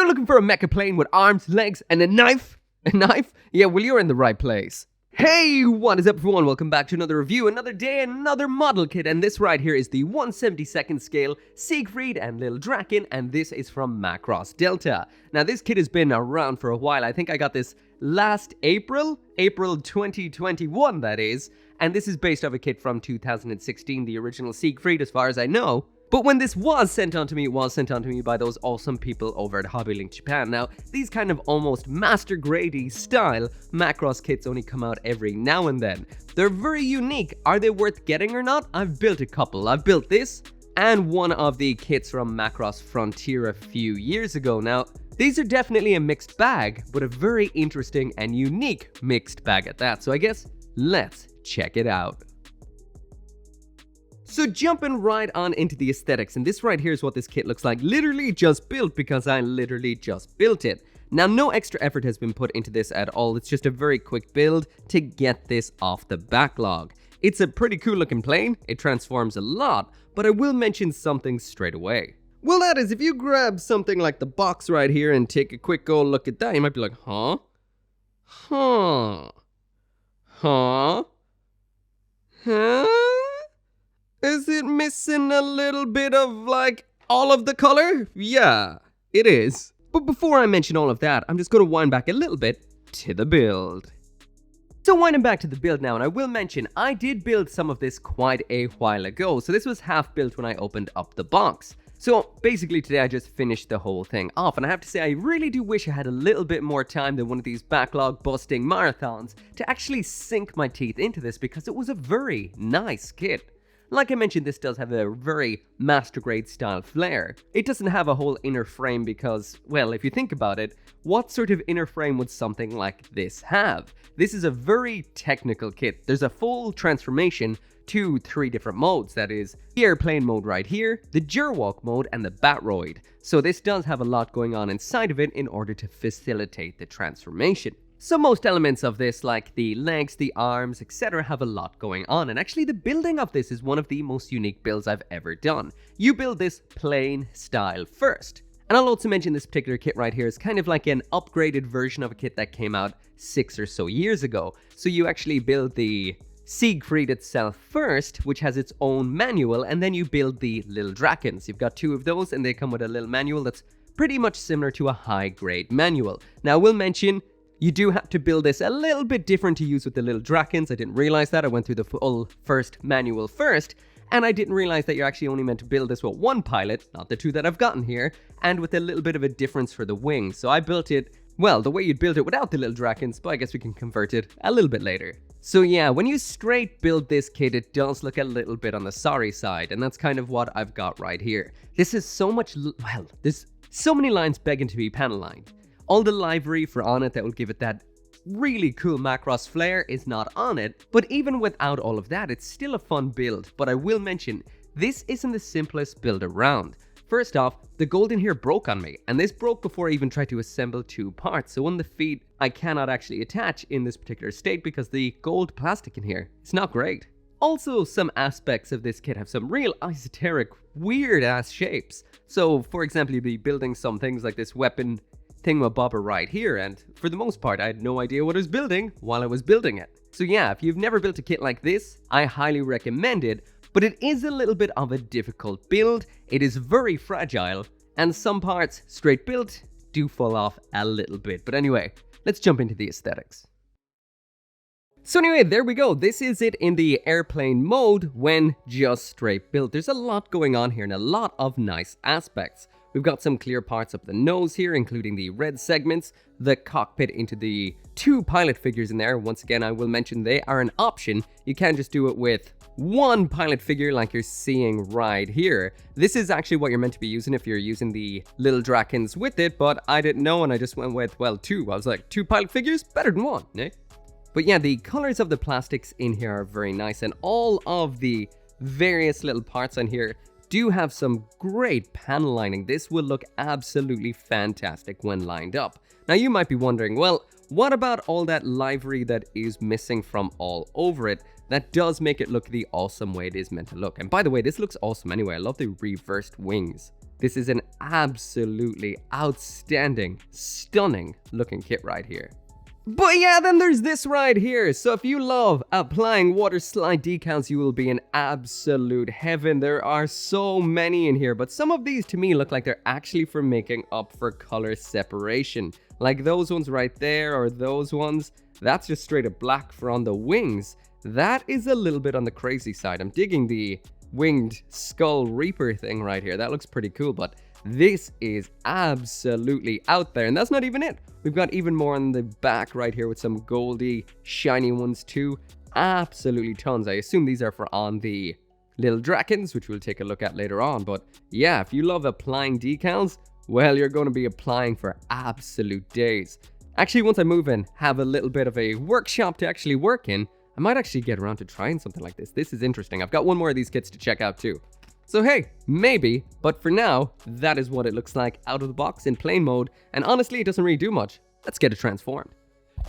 You're looking for a mecha plane with arms, legs, and a knife? A knife? Yeah, well, you're in the right place. Hey, what is up everyone? Welcome back to another review, another day, another model kit, and this right here is the 1/72nd scale Siegfried and Lil Draken, and this is from Macross Delta. Now this kit has been around for a while. I think I got this last April 2021 that is, and this is based off a kit from 2016, the original Siegfried as far as I know. But when this was sent on to me, it was sent on to me by those awesome people over at HobbyLink Japan. Now, these kind of almost Master Grade-y style Macross kits only come out every now and then. They're very unique. Are they worth getting or not? I've built a couple. I've built this and one of the kits from Macross Frontier a few years ago. Now, these are definitely a mixed bag, but a very interesting and unique mixed bag at that. So I guess let's check it out. So jumping right on into the aesthetics, and this right here is what this kit looks like, literally just built because I literally just built it. Now no extra effort has been put into this at all, it's just a very quick build to get this off the backlog. It's a pretty cool looking plane, it transforms a lot, but I will mention something straight away. Well that is, if you grab something like the box right here and take a quick old look at that, you might be like, huh? Is it missing a little bit of, like, all of the color? Yeah, it is. But before I mention all of that, I'm just going to wind back a little bit to the build. So winding back to the build now, and I will mention, I did build some of this quite a while ago, so this was half built when I opened up the box. So basically today I just finished the whole thing off, and I have to say I really do wish I had a little bit more time than one of these backlog busting marathons to actually sink my teeth into this because it was a very nice kit. Like I mentioned, this does have a very Master Grade style flair. It doesn't have a whole inner frame because, well, if you think about it, what sort of inner frame would something like this have? This is a very technical kit. There's a full transformation to 3 different modes, that is, the airplane mode right here, the Gerwalk mode, and the Battroid. So this does have a lot going on inside of it in order to facilitate the transformation. So most elements of this, like the legs, the arms, etc. have a lot going on, and actually the building of this is one of the most unique builds I've ever done. You build this plain style first. And I'll also mention this particular kit right here is kind of like an upgraded version of a kit that came out 6 or so years ago. So you actually build the Siegfried itself first, which has its own manual, and then you build the Lil Drakens. You've got 2 of those, and they come with a little manual that's pretty much similar to a high-grade manual. Now I will mention, you do have to build this a little bit different to use with the Lil Drakens. I didn't realize that. I went through the full first manual first, and I didn't realize that you're actually only meant to build this with 1 pilot, not the 2 that I've gotten here, and with a little bit of a difference for the wings. So I built it, well, the way you'd build it without the Lil Drakens, but I guess we can convert it a little bit later. So yeah, when you straight build this kit, it does look a little bit on the sorry side, and that's kind of what I've got right here. This is so much, well, there's so many lines begging to be panel lined. All the livery for on it that will give it that really cool Macross flair is not on it, but even without all of that, it's still a fun build. But I will mention, this isn't the simplest build around. First off, the gold in here broke on me, and this broke before I even tried to assemble 2 parts, so on the feet I cannot actually attach in this particular state because the gold plastic in here is not great. Also, some aspects of this kit have some real esoteric, weird ass shapes. So for example, you'd be building some things like this weapon thingamabobber right here, and for the most part I had no idea what I was building while I was building it. So yeah, if you've never built a kit like this, I highly recommend it, but it is a little bit of a difficult build, it is very fragile, and some parts, straight built, do fall off a little bit. But anyway, let's jump into the aesthetics. So anyway, there we go. This is it in the airplane mode when just straight built. There's a lot going on here and a lot of nice aspects. We've got some clear parts of the nose here, including the red segments, the cockpit into the 2 pilot figures in there. Once again, I will mention they are an option. You can't just do it with 1 pilot figure like you're seeing right here. This is actually what you're meant to be using if you're using the Lil Drakens with it, but I didn't know and I just went with, well, 2. I was like, 2 pilot figures? Better than 1, eh? But yeah, the colors of the plastics in here are very nice, and all of the various little parts on here do have some great panel lining. This will look absolutely fantastic when lined up. Now you might be wondering, well, what about all that livery that is missing from all over it? That does make it look the awesome way it is meant to look. And by the way, this looks awesome anyway. I love the reversed wings. This is an absolutely outstanding, stunning looking kit right here. But yeah, then there's this right here. So if you love applying water slide decals, you will be in absolute heaven. There are so many in here, but some of these to me look like they're actually for making up for color separation. Like those ones right there, or those ones, that's just straight up black for on the wings. That is a little bit on the crazy side. I'm digging the winged skull reaper thing right here. That looks pretty cool, but this is absolutely out there. And that's not even it. We've got even more on the back right here with some goldy, shiny ones too. Absolutely tons. I assume these are for on the Lil Drakens, which we'll take a look at later on. But yeah, if you love applying decals, well, you're going to be applying for absolute days. Actually, once I move in, have a little bit of a workshop to actually work in, I might actually get around to trying something like this. This is interesting. I've got one more of these kits to check out too. So hey, maybe, but for now, that is what it looks like out of the box in plain mode, and honestly, it doesn't really do much. Let's get it transformed.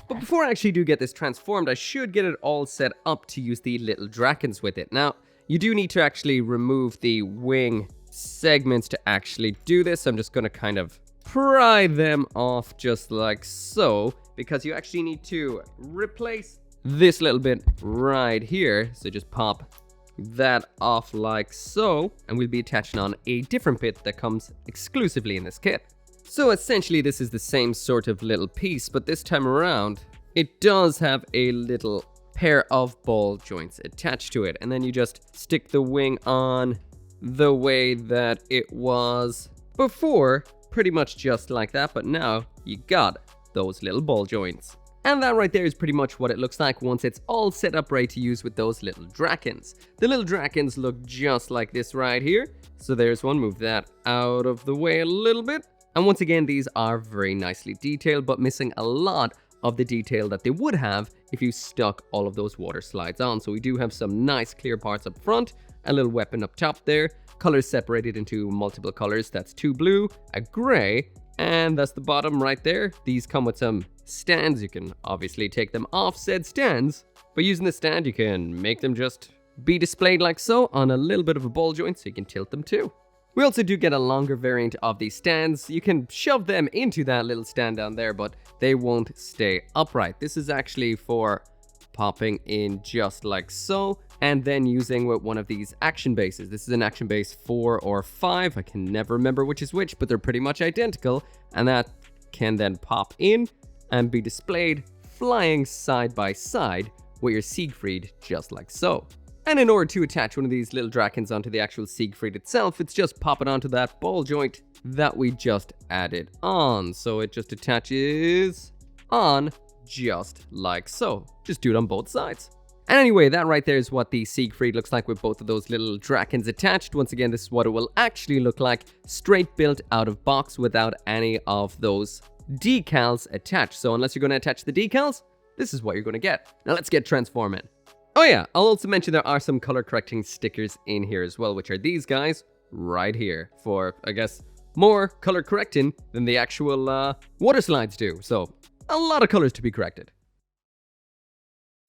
But before I actually do get this transformed, I should get it all set up to use the little Drakens with it. Now, you do need to actually remove the wing segments to actually do this. I'm just going to kind of pry them off just like so, because you actually need to replace this little bit right here. So just pop that off like so, and we'll be attaching on a different bit that comes exclusively in this kit. So essentially this is the same sort of little piece, but this time around it does have a little pair of ball joints attached to it, and then you just stick the wing on the way that it was before, pretty much just like that, but now you got those little ball joints. And that right there is pretty much what it looks like once it's all set up ready to use with those little Drakens. The little Drakens look just like this right here. So there's one, move that out of the way a little bit. And once again, these are very nicely detailed, but missing a lot of the detail that they would have if you stuck all of those water slides on. So we do have some nice clear parts up front, a little weapon up top there, colors separated into multiple colors. That's 2 blue, a gray, and that's the bottom right there. These come with some stands. You can obviously take them off said stands, but using the stand you can make them just be displayed like so on a little bit of a ball joint, so you can tilt them too. We also do get a longer variant of these stands. You can shove them into that little stand down there, but they won't stay upright. This is actually for popping in just like so, and then using with one of these action bases. This is an action base 4 or 5. I can never remember which is which, but they're pretty much identical, and that can then pop in and be displayed flying side by side with your Siegfried just like so. And in order to attach one of these little Drakens onto the actual Siegfried itself, it's just pop it onto that ball joint that we just added on. So it just attaches on just like so. Just do it on both sides. And anyway, that right there is what the Siegfried looks like with both of those little Drakens attached. Once again, this is what it will actually look like, straight built out of box without any of those decals attached. So unless you're going to attach the decals, this is what you're going to get. Now let's get transforming. Oh yeah, I'll also mention there are some color correcting stickers in here as well, which are these guys right here for, I guess, more color correcting than the actual water slides do. So a lot of colors to be corrected.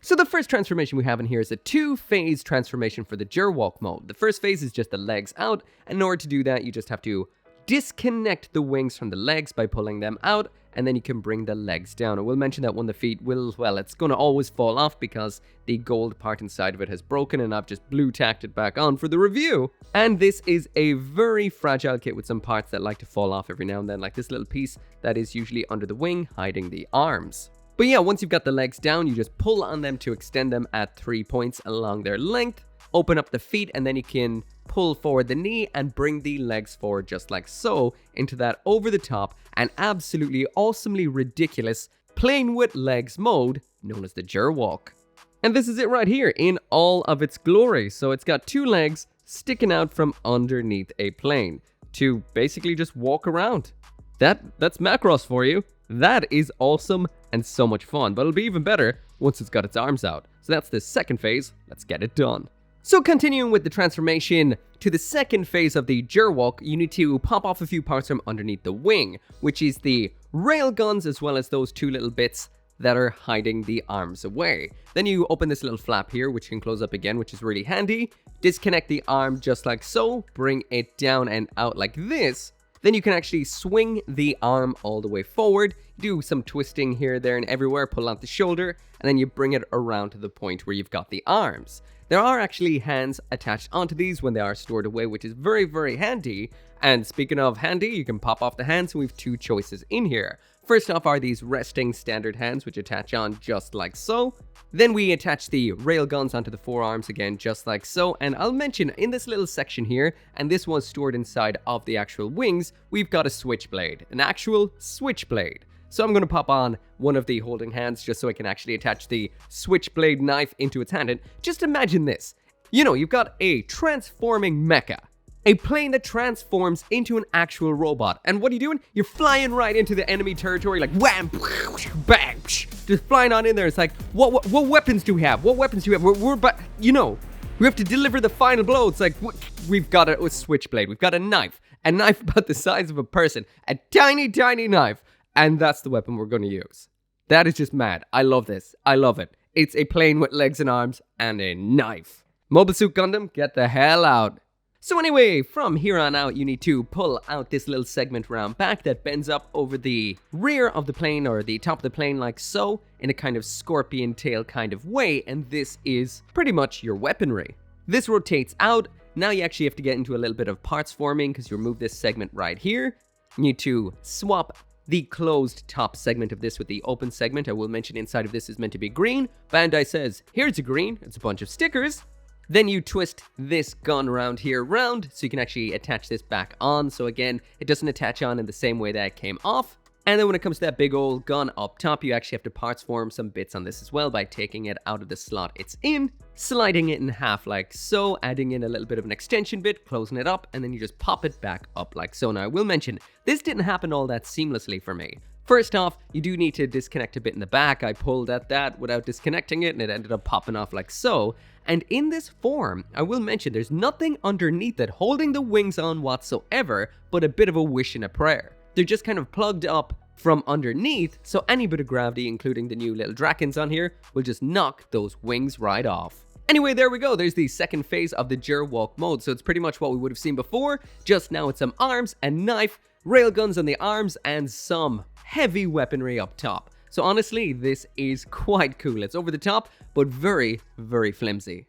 So the first transformation we have in here is a 2-phase transformation for the Gerwalk mode. The first phase is just the legs out, and in order to do that, you just have to disconnect the wings from the legs by pulling them out, and then you can bring the legs down. I will mention that when the feet will, well, it's going to always fall off because the gold part inside of it has broken, and I've just blue tacked it back on for the review. And this is a very fragile kit with some parts that like to fall off every now and then, like this little piece that is usually under the wing, hiding the arms. But yeah, once you've got the legs down, you just pull on them to extend them at 3 points along their length, open up the feet, and then you can pull forward the knee and bring the legs forward just like so into that over the top and absolutely awesomely ridiculous playing with legs mode known as the Gerwalk. And this is it right here in all of its glory. So it's got 2 legs sticking out from underneath a plane to basically just walk around. That's Macross for you. That is awesome and so much fun, but it'll be even better once it's got its arms out. So that's the second phase. Let's get it done. So continuing with the transformation to the second phase of the Gerwalk, you need to pop off a few parts from underneath the wing, which is the rail guns as well as those 2 little bits that are hiding the arms away. Then you open this little flap here, which can close up again, which is really handy. Disconnect the arm just like so, bring it down and out like this. Then you can actually swing the arm all the way forward, do some twisting here, there, and everywhere, pull out the shoulder, and then you bring it around to the point where you've got the arms. There are actually hands attached onto these when they are stored away, which is very, very handy. And speaking of handy, you can pop off the hands, and we have two choices in here. First off are these resting standard hands, which attach on just like so. Then we attach the railguns onto the forearms again, just like so. And I'll mention in this little section here, and this was stored inside of the actual wings, we've got a switchblade, an actual switchblade. So I'm going to pop on one of the holding hands just so I can actually attach the switchblade knife into its hand. And just imagine this. You know, you've got a transforming mecha. A plane that transforms into an actual robot. And what are you doing? You're flying right into the enemy territory like wham, bang, just flying on in there. It's like, what weapons do we have? What weapons do we have? But you know, we have to deliver the final blow. It's like, we've got a switchblade. We've got a knife about the size of a person. A tiny, tiny knife. And that's the weapon we're going to use. That is just mad. I love this. I love it. It's a plane with legs and arms and a knife. Mobile Suit Gundam, get the hell out. So anyway, from here on out, you need to pull out this little segment around back that bends up over the rear of the plane or the top of the plane like so, in a kind of scorpion tail kind of way, and this is pretty much your weaponry. This rotates out. Now you actually have to get into a little bit of parts forming because you remove this segment right here. You need to swap the closed top segment of this with the open segment. I will mention inside of this is meant to be green. Bandai says, here's a green. It's a bunch of stickers. Then you twist this gun around here round, so you can actually attach this back on. So again, it doesn't attach on in the same way that it came off. And then when it comes to that big old gun up top, you actually have to parts form some bits on this as well by taking it out of the slot it's in, sliding it in half like so, adding in a little bit of an extension bit, closing it up, and then you just pop it back up like so. Now I will mention, this didn't happen all that seamlessly for me. First off, you do need to disconnect a bit in the back. I pulled at that without disconnecting it and it ended up popping off like so. And in this form, I will mention there's nothing underneath it holding the wings on whatsoever, but a bit of a wish and a prayer. They're just kind of plugged up from underneath, so any bit of gravity, including the new Lil Drakens on here, will just knock those wings right off. Anyway, there we go. There's the second phase of the Gerwalk mode, so it's pretty much what we would have seen before, just now it's some arms and knife, railguns on the arms, and some heavy weaponry up top. So honestly, this is quite cool. It's over the top, but very, very flimsy.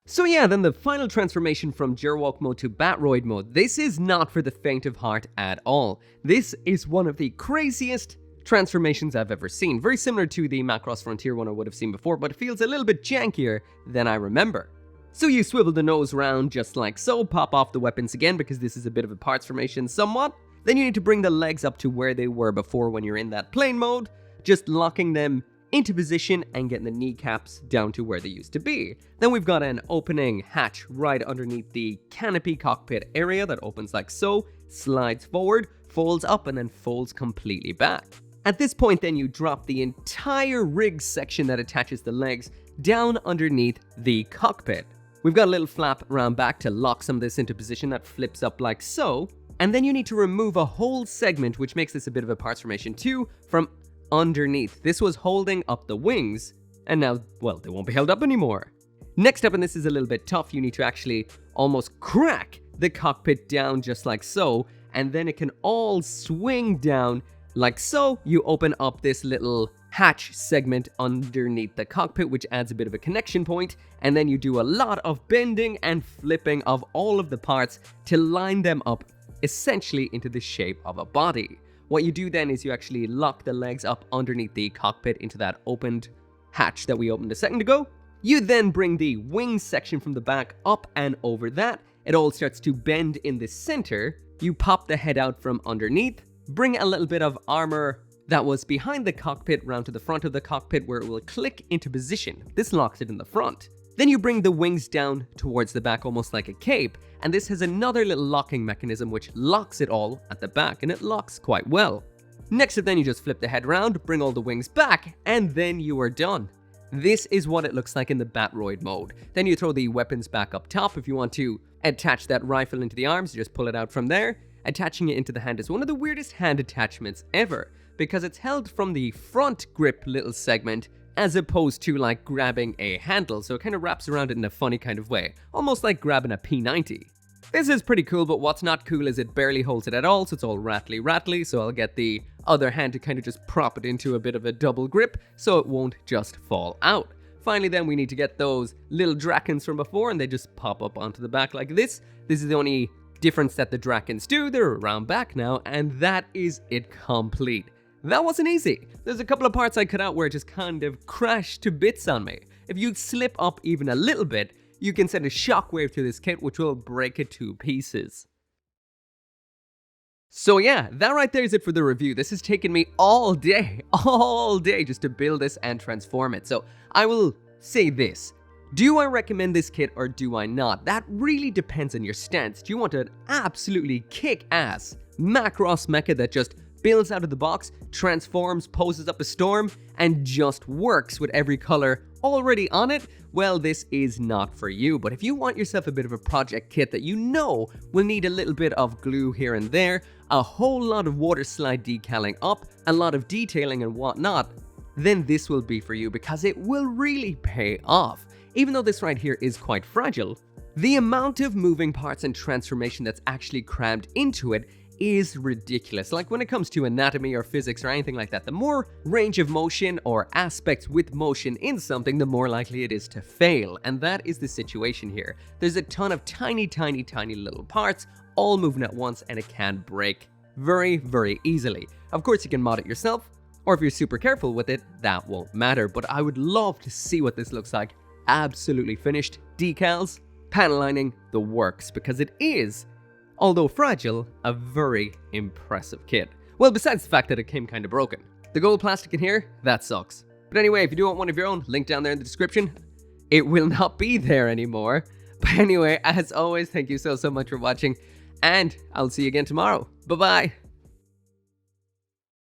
So yeah, then the final transformation from Gerwalk mode to Battroid mode. This is not for the faint of heart at all. This is one of the craziest transformations I've ever seen. Very similar to the Macross Frontier one I would have seen before, but it feels a little bit jankier than I remember. So you swivel the nose round just like so, pop off the weapons again because this is a bit of a parts formation somewhat. Then you need to bring the legs up to where they were before when you're in that plane mode, just locking them into position and getting the kneecaps down to where they used to be. Then we've got an opening hatch right underneath the canopy cockpit area that opens like so, slides forward, folds up, and then folds completely back. At this point then you drop the entire rig section that attaches the legs down underneath the cockpit. We've got a little flap around back to lock some of this into position that flips up like so, and then you need to remove a whole segment, which makes this a bit of a parts formation too, from underneath. This was holding up the wings, and now, well, they won't be held up anymore. Next up, and this is a little bit tough, you need to actually almost crack the cockpit down just like so, and then it can all swing down like so. You open up this little hatch segment underneath the cockpit, which adds a bit of a connection point, and then you do a lot of bending and flipping of all of the parts to line them up essentially into the shape of a body. What you do then is you actually lock the legs up underneath the cockpit into that opened hatch that we opened a second ago. You then bring the wing section from the back up and over that. It all starts to bend in the center. You pop the head out from underneath, bring a little bit of armor that was behind the cockpit round to the front of the cockpit where it will click into position. This locks it in the front. Then you bring the wings down towards the back almost like a cape, and this has another little locking mechanism which locks it all at the back, and it locks quite well. Next up then you just flip the head around, bring all the wings back, and then you are done. This is what it looks like in the Battroid mode. Then you throw the weapons back up top. If you want to attach that rifle into the arms, you just pull it out from there. Attaching it into the hand is one of the weirdest hand attachments ever. because it's held from the front grip little segment as opposed to like grabbing a handle, so it kind of wraps around it in a funny kind of way, almost like grabbing a P90. This is pretty cool, but what's not cool is it barely holds it at all, so it's all rattly, so I'll get the other hand to kind of just prop it into a bit of a double grip so it won't just fall out. Finally then, we need to get those Lil Drakens from before, and they just pop up onto the back like this. This is the only difference that the Drakens do. They're around back now, and that is it complete. That wasn't easy. There's a couple of parts I cut out where it just kind of crashed to bits on me. If you slip up even a little bit, you can send a shockwave through this kit which will break it to pieces. So yeah, that right there is it for the review. This has taken me all day just to build this and transform it. So I will say this. Do I recommend this kit or do I not? That really depends on your stance. Do you want an absolutely kick-ass Macross mecha that just builds out of the box, transforms, poses up a storm, and just works with every color already on it? Well, this is not for you. But if you want yourself a bit of a project kit that you know will need a little bit of glue here and there, a whole lot of water slide decaling up, a lot of detailing and whatnot, then this will be for you because it will really pay off. Even though this right here is quite fragile, the amount of moving parts and transformation that's actually crammed into it is ridiculous. Like when it comes to anatomy or physics or anything like that, the more range of motion or aspects with motion in something, the more likely it is to fail. And that is the situation here. There's a ton of tiny little parts all moving at once, and it can break very easily. Of course, you can mod it yourself, or if you're super careful with it, that won't matter. But I would love to see what this looks like absolutely finished. Decals, panel lining, the works, because it is, although fragile, a very impressive kit. Well, besides the fact that it came kind of broken. The gold plastic in here, that sucks. But anyway, if you do want one of your own, link down there in the description. It will not be there anymore. But anyway, as always, thank you so much for watching, and I'll see you again tomorrow. Bye-bye.